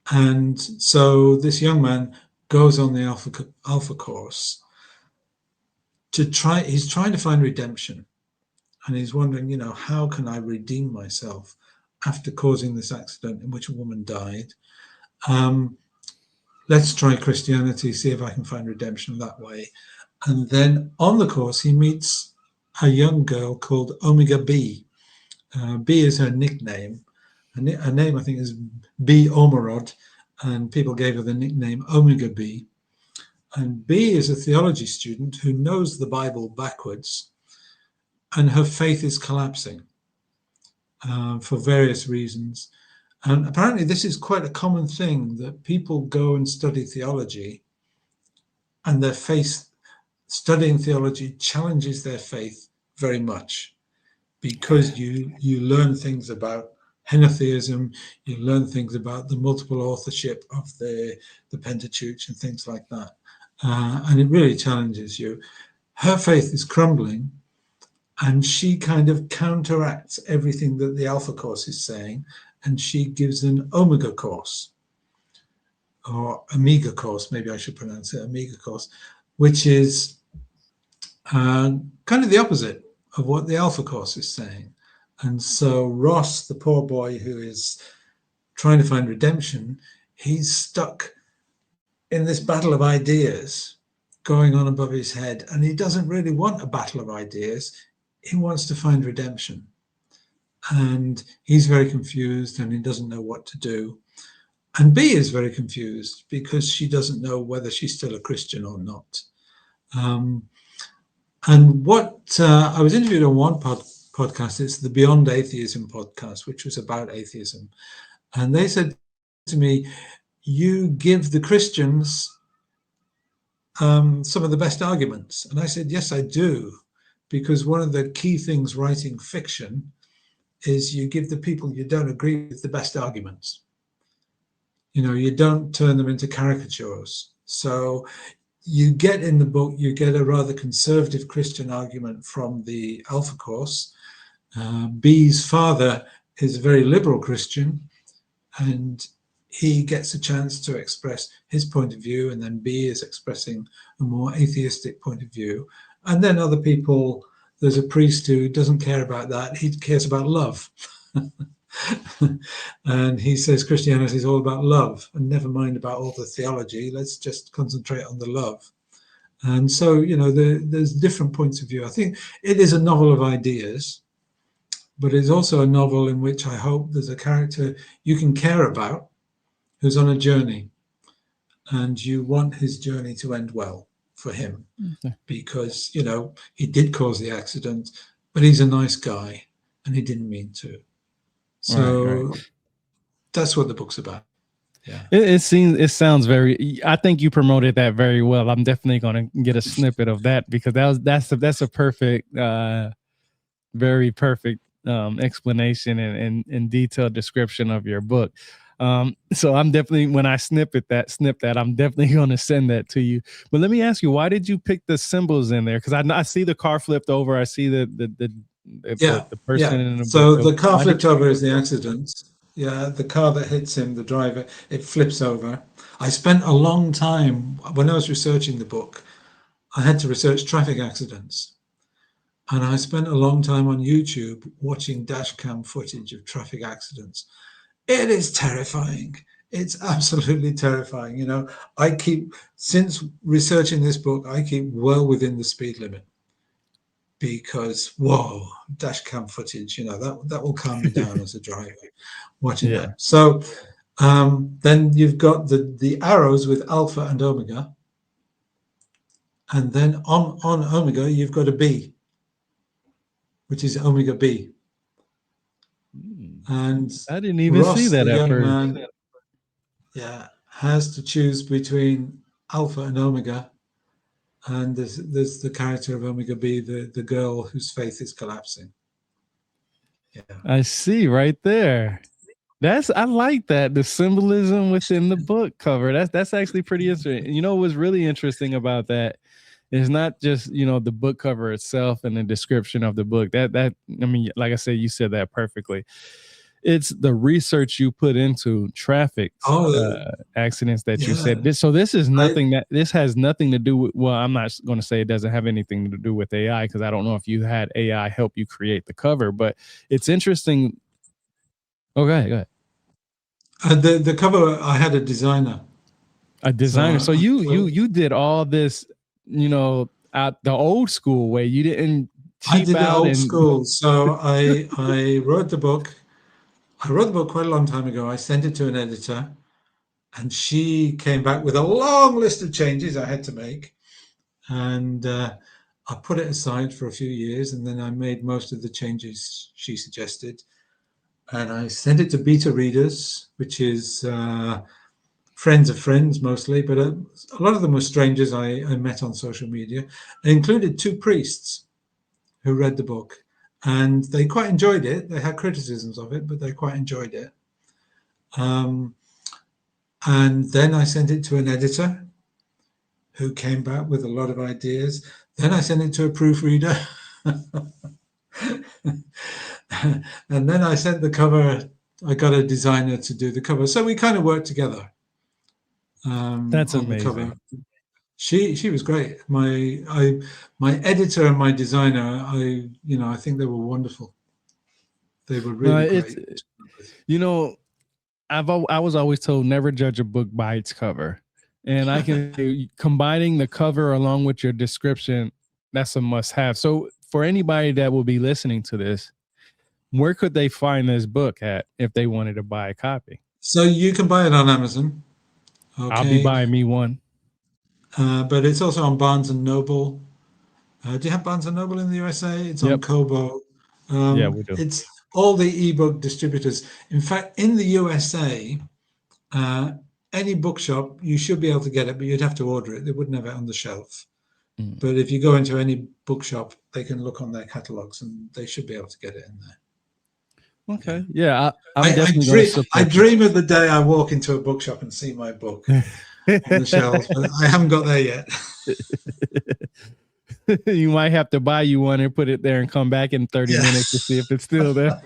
and so this young man goes on the Alpha course to try. He's trying to find redemption, and he's wondering, how can I redeem myself after causing this accident in which a woman died? Um, let's try Christianity, see if I can find redemption that way. And then on the course, he meets a young girl called Omega B. B is her nickname. Her name, I think, is B Omerod, and people gave her the nickname Omega B. And B is a theology student who knows the Bible backwards, and her faith is collapsing for various reasons. And apparently, this is quite a common thing that people go and study theology, and their faith, studying theology challenges their faith very much, because you learn things about henotheism, you learn things about the multiple authorship of the Pentateuch and things like that, and it really challenges you. Her faith is crumbling, and she kind of counteracts everything that the Alpha Course is saying, and she gives an Omega Course, or Omega Course, maybe I should pronounce it Omega Course, which is kind of the opposite of what the Alpha Course is saying. And so Ross, the poor boy who is trying to find redemption, he's stuck in this battle of ideas going on above his head, and he doesn't really want a battle of ideas. He wants to find redemption, and he's very confused and he doesn't know what to do. And B is very confused because she doesn't know whether she's still a Christian or not. And what I was interviewed on one podcast, it's the Beyond Atheism podcast, which was about atheism. And they said to me, you give the Christians some of the best arguments. And I said, yes, I do. Because one of the key things writing fiction is you give the people you don't agree with the best arguments. You know, you don't turn them into caricatures. So you get in the book, you get a rather conservative Christian argument from the Alpha Course. B's father is a very liberal Christian, and he gets a chance to express his point of view, and then B is expressing a more atheistic point of view. And then other people, there's a priest who doesn't care about that. He cares about love. And he says Christianity is all about love, and never mind about all the theology. Let's just concentrate on the love. And so, you know, there's different points of view. I think it is a novel of ideas, but it's also a novel in which I hope there's a character you can care about who's on a journey, and you want his journey to end well for him, because, you know, he did cause the accident, but he's a nice guy and he didn't mean to. So right. That's what the book's about. Yeah. It sounds very, I think you promoted that very well. I'm definitely going to get a snippet of that, because that's a perfect, very perfect explanation and detailed description of your book. So I'm definitely, when I snip that, I'm definitely going to send that to you. But let me ask you, why did you pick the symbols in there? Because I see the car flipped over. I see the person in the so book. The car flipped over is the accident. Yeah, the car that hits him, the driver, it flips over. I spent a long time, when I was researching the book, I had to research traffic accidents. And I spent a long time on YouTube watching dash cam footage of traffic accidents. It is terrifying. It's absolutely terrifying. You know, since researching this book, I keep well within the speed limit, because, whoa, dash cam footage, you know, that will calm me down as a driver watching that. So then you've got the arrows with Alpha and Omega. And then on Omega, you've got a B, which is Omega B. And I didn't even Ross, see that the at young first. man, has to choose between Alpha and Omega. And there's the character of Omega B, the girl whose faith is collapsing. Yeah. I see right there. I like that, the symbolism within the book cover. That's actually pretty interesting. You know what's really interesting about that is not just, you know, the book cover itself and the description of the book. That I mean, like I said, you said that perfectly. It's the research you put into traffic accidents that you said. This is nothing this has nothing to do with, well, I'm not going to say it doesn't have anything to do with AI, because I don't know if you had AI help you create the cover, but it's interesting. Okay, go ahead. The cover, I had a designer. So you did all this, you know, at the old school way. You didn't cheap I did out it old school. So I wrote the book. I wrote the book quite a long time ago. I sent it to an editor, and she came back with a long list of changes I had to make. And I put it aside for a few years, and then I made most of the changes she suggested. And I sent it to beta readers, which is friends of friends mostly, but a lot of them were strangers I met on social media. It included 2 priests who read the book, and they quite enjoyed it. They had criticisms of it, but they quite enjoyed it. And then I sent it to an editor who came back with a lot of ideas. Then I sent it to a proofreader. And then I sent the cover. I got a designer to do the cover, so we kind of worked together That's on the cover. amazing. She was great. My editor and my designer. I think they were wonderful. They were No, really it's, great. you know, I was always told never judge a book by its cover, and I can say combining the cover along with your description, that's a must have. So for anybody that will be listening to this, where could they find this book at if they wanted to buy a copy? So you can buy it on Amazon, I'll be okay, buying me one. but it's also on Barnes and Noble. Do you have Barnes and Noble in the USA? It's on Yep. Kobo. Yeah, we do. It's all the ebook distributors. In fact, in the USA, uh, any bookshop you should be able to get it, but you'd have to order it. They wouldn't have it on the shelf. Mm. But if you go into any bookshop, they can look on their catalogs and they should be able to get it in there. Yeah. Okay. Yeah, I'm I, I definitely going to dream I support you. dream of the day I walk into a bookshop and see my book on the shelves, but I haven't got there yet. You might have to buy you one and put it there and come back in 30 Yeah. minutes to see if it's still there.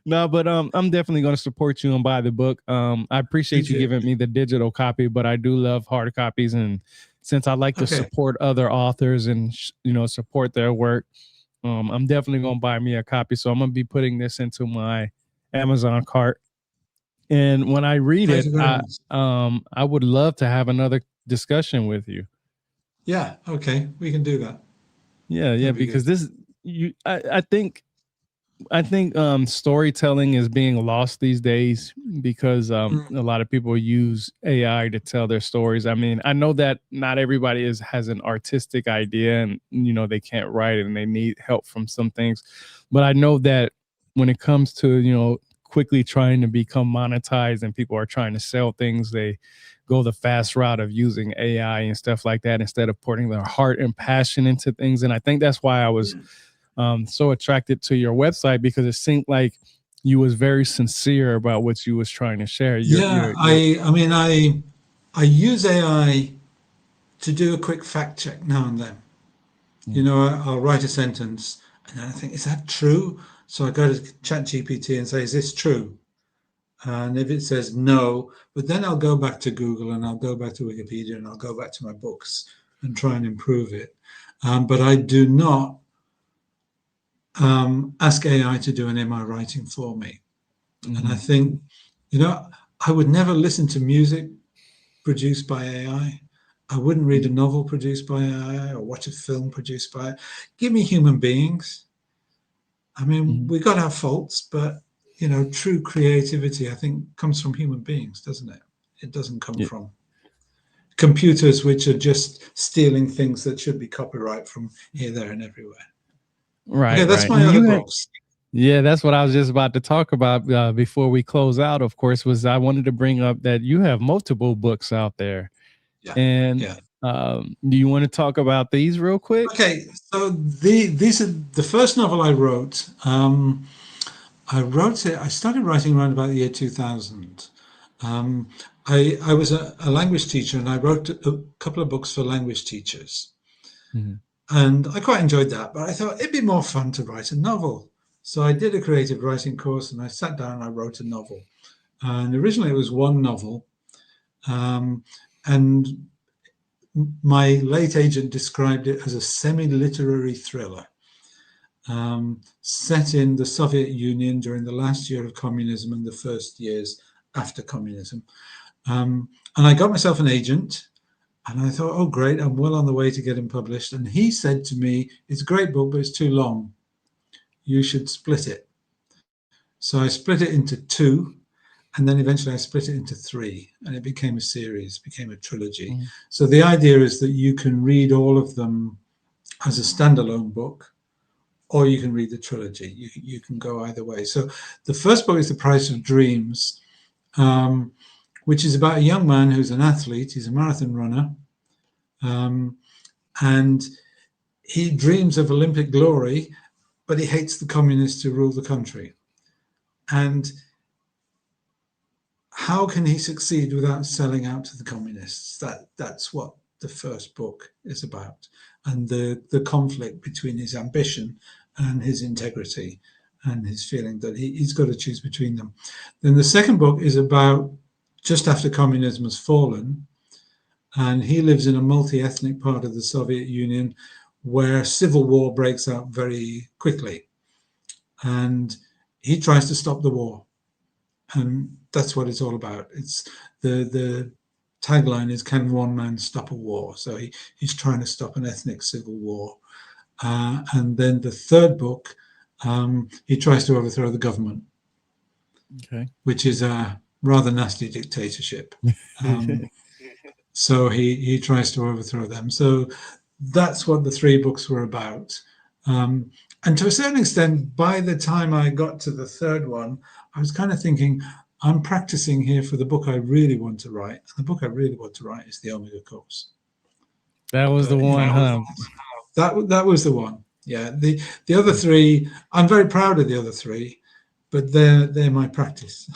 No, but I'm definitely going to support you and buy the book. I appreciate Thank you you. giving me the digital copy, but I do love hard copies, and since I like to Okay. support other authors and support their work, I'm definitely going to buy me a copy. So I'm going to be putting this into my Amazon cart, and when I read Thank it, you very much. I would love to have another discussion with you. Yeah. Okay. We can do that. Yeah, yeah, That'd be because good. this you I think storytelling is being lost these days because a lot of people use AI to tell their stories. I mean, I know that not everybody has an artistic idea, and they can't write and they need help from some things. But I know that when it comes to quickly trying to become monetized and people are trying to sell things, they go the fast route of using AI and stuff like that instead of putting their heart and passion into things. And I think that's why I was so attracted to your website, because it seemed like you was very sincere about what you was trying to share. Yeah. I mean, I use AI to do a quick fact check now and then. Mm, I'll write a sentence and then I think, is that true? So I go to ChatGPT and say, is this true? And if it says no, but then I'll go back to Google and I'll go back to Wikipedia and I'll go back to my books and try and improve it. But I do not ask AI to do any of my writing for me. And I mhm, think, I would never listen to music produced by AI. I wouldn't read a novel produced by AI or watch a film produced by it. Give me human beings. I mean, mhm. we got our faults, but true creativity, I think, comes from human beings, doesn't it? It doesn't come Yeah, from computers, which are just stealing things that should be copyright from here, there, and everywhere. Okay, right, that's right. my And other you had books. Yeah, that's what I was just about to talk about before we close out. Of course, was I wanted to bring up that you have multiple books out there, Yeah, and yeah. do you want to talk about these real quick? Okay, so these are the first novel I wrote. I wrote it. I started writing around about the year 2000. Um, I was a language teacher, and I wrote a couple of books for language teachers, Mhm, and I quite enjoyed that. But I thought it'd be more fun to write a novel, so I did a creative writing course, and I sat down and I wrote a novel. And originally it was one novel, um, and my late agent described it as a semi-literary thriller. Set in the Soviet Union during the last year of communism and the first years after communism. And I got myself an agent, and I thought, oh, great, I'm well on the way to getting published. And he said to me, it's a great book, but it's too long. You should split it. So I split it into two, and then eventually I split it into three, and it became a series, became a trilogy. mhm, So the idea is that you can read all of them as a standalone book, or you can read the trilogy. You can go either way. So the first book is The Price of Dreams, um, which is about a young man who's an athlete. He's a marathon runner, um, and he dreams of Olympic glory, but he hates the communists who rule the country. And how can he succeed without selling out to the communists? That's what the first book is about, and the conflict between his ambition and his integrity, and his feeling that he's got to choose between them. Then the second book is about just after communism has fallen, and he lives in a multi-ethnic part of the Soviet Union where civil war breaks out very quickly, and he tries to stop the war, and that's what it's all about. It's the tagline is, "Can one man stop a war?" So he's trying to stop an ethnic civil war. And then the third book, he tries to overthrow the government, Okay. which is a rather nasty dictatorship. So he tries to overthrow them. So that's what the three books were about. And to a certain extent, by the time I got to the third one, I was kind of thinking, I'm practicing here for the book I really want to write. And the book I really want to write is the Omega Course. That was the But, you one, know, huh? that was the one. Yeah. The other three, I'm very proud of the other three, but they're my practice.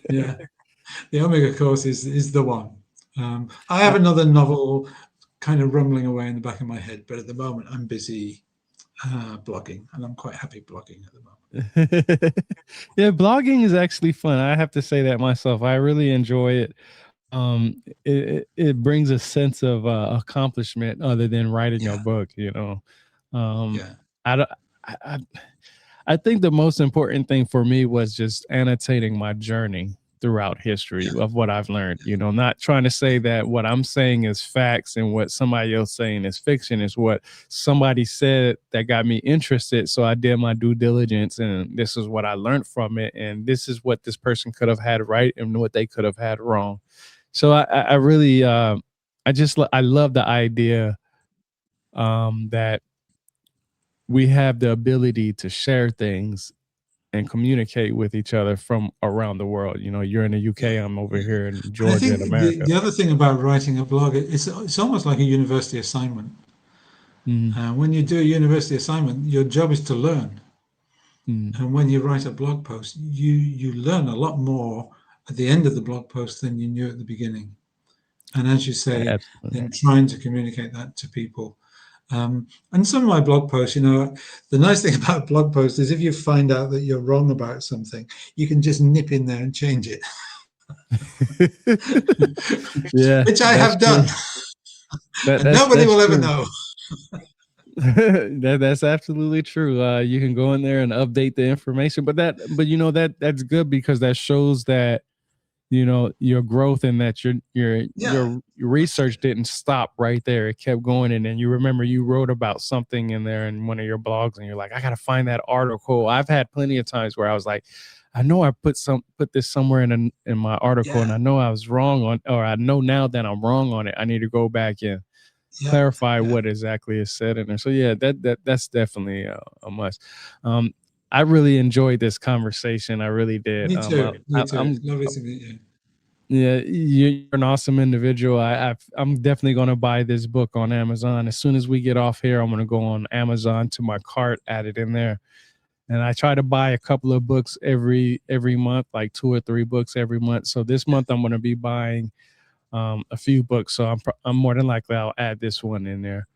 Yeah. The Omega Course is the one. I have another novel kind of rumbling away in the back of my head, but at the moment I'm busy blogging, and I'm quite happy blogging at the moment. Yeah, blogging is actually fun. I have to say that myself. I really enjoy it. It brings a sense of accomplishment other than writing your Yeah. book. You know, Yeah. I don't. I, I think the most important thing for me was just annotating my journey throughout history Yeah. of what I've learned. You know, not trying to say that what I'm saying is facts and what somebody else saying is fiction. Is what somebody said that got me interested. So I did my due diligence, and this is what I learned from it, and this is what this person could have had right and what they could have had wrong. So I really I love the idea that we have the ability to share things and communicate with each other from around the world. You know, you're in the UK, Yeah. I'm over Yeah. here in And I Georgia in think America. the other thing about writing a blog, it's almost like a university assignment. Mm, When you do a university assignment, your job is to learn. mm. And when you write a blog post, you learn a lot more at the end of the blog post than you knew at the beginning. And as you say, Absolutely. then trying to communicate that to people. And some of my blog posts, you know, the nice thing about blog posts is if you find out that you're wrong about something, you can just nip in there and change it, Yeah, which I that's have true. done, and nobody That's will ever true. know. That's absolutely true. You can go in there and update the information, but you know that's good because that shows that you know your growth and that Yeah, your that's research it. didn't stop right there. It kept going, and then you remember you wrote about something in there in one of your blogs, and you're like, I gotta find that article. I've had plenty of times where I was like, I know I put this somewhere in my article, and Yeah, I know I was wrong on, or I know now that I'm wrong on it. I need to go back and yeah, clarify yeah. what exactly is said in there. So yeah, that's definitely a must. Um, I really enjoyed this conversation. I really did. Me too. Me too. I'm Lovely to meet you. yeah, you're an awesome individual. I'm definitely going to buy this book on Amazon as soon as we get off here. I'm going to go on Amazon to my cart, add it in there, and I try to buy a couple of books every month, like 2 or 3 books every month. So this Yeah, month I'm going to be buying a few books. So I'm more than likely I'll add this one in there,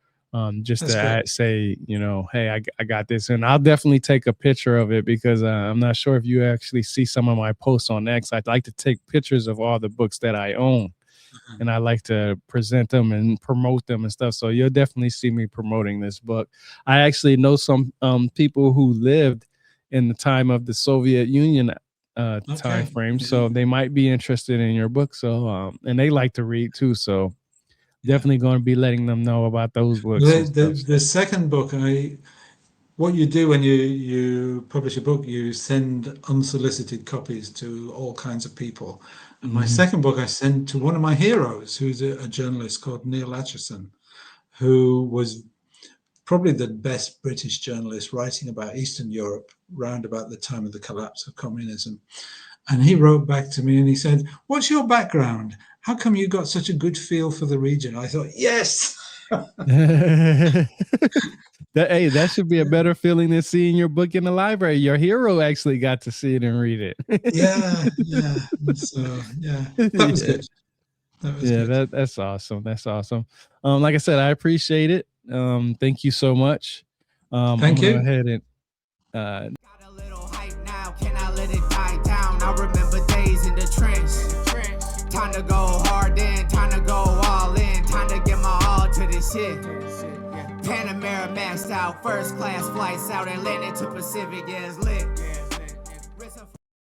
just that's to great. say, you know, hey, I got this, and I'll definitely take a picture of it because I'm not sure if you actually see some of my posts on X. I'd like to take pictures of all the books that I own, Uh-huh. and I like to present them and promote them and stuff. So you'll definitely see me promoting this book. I actually know some people who lived in the time of the Soviet Union time Okay. frame, Yeah. so they might be interested in your book. So and they like to read too. So Yeah. definitely going to be letting them know about those books The, and the stuff. the So. second book, what you do when you publish a book, you send unsolicited copies to all kinds of people. And my Mhm. second book, I sent to one of my heroes, who's a journalist called Neil Acheson, who was probably the best British journalist writing about Eastern Europe round about the time of the collapse of communism. And he wrote back to me and he said, "What's your background? How come you got such a good feel for the region?" I thought, yes. That hey, that should be a better feeling than seeing your book in the library. Your hero actually got to see it and read it. Yeah, yeah. So, yeah, that was Yeah. good. That was Yeah, good. that's awesome. That's awesome. Like I said, I appreciate it. Thank you so much. I'm Thank gonna go you. ahead and Got a little hype now, can I let it die down? I remember days in the trench. Time to go hard in, time to go all in, time to get my all to this shit. Panamera maxed out, first class flights out Atlantic to Pacific, yeah, it's lit.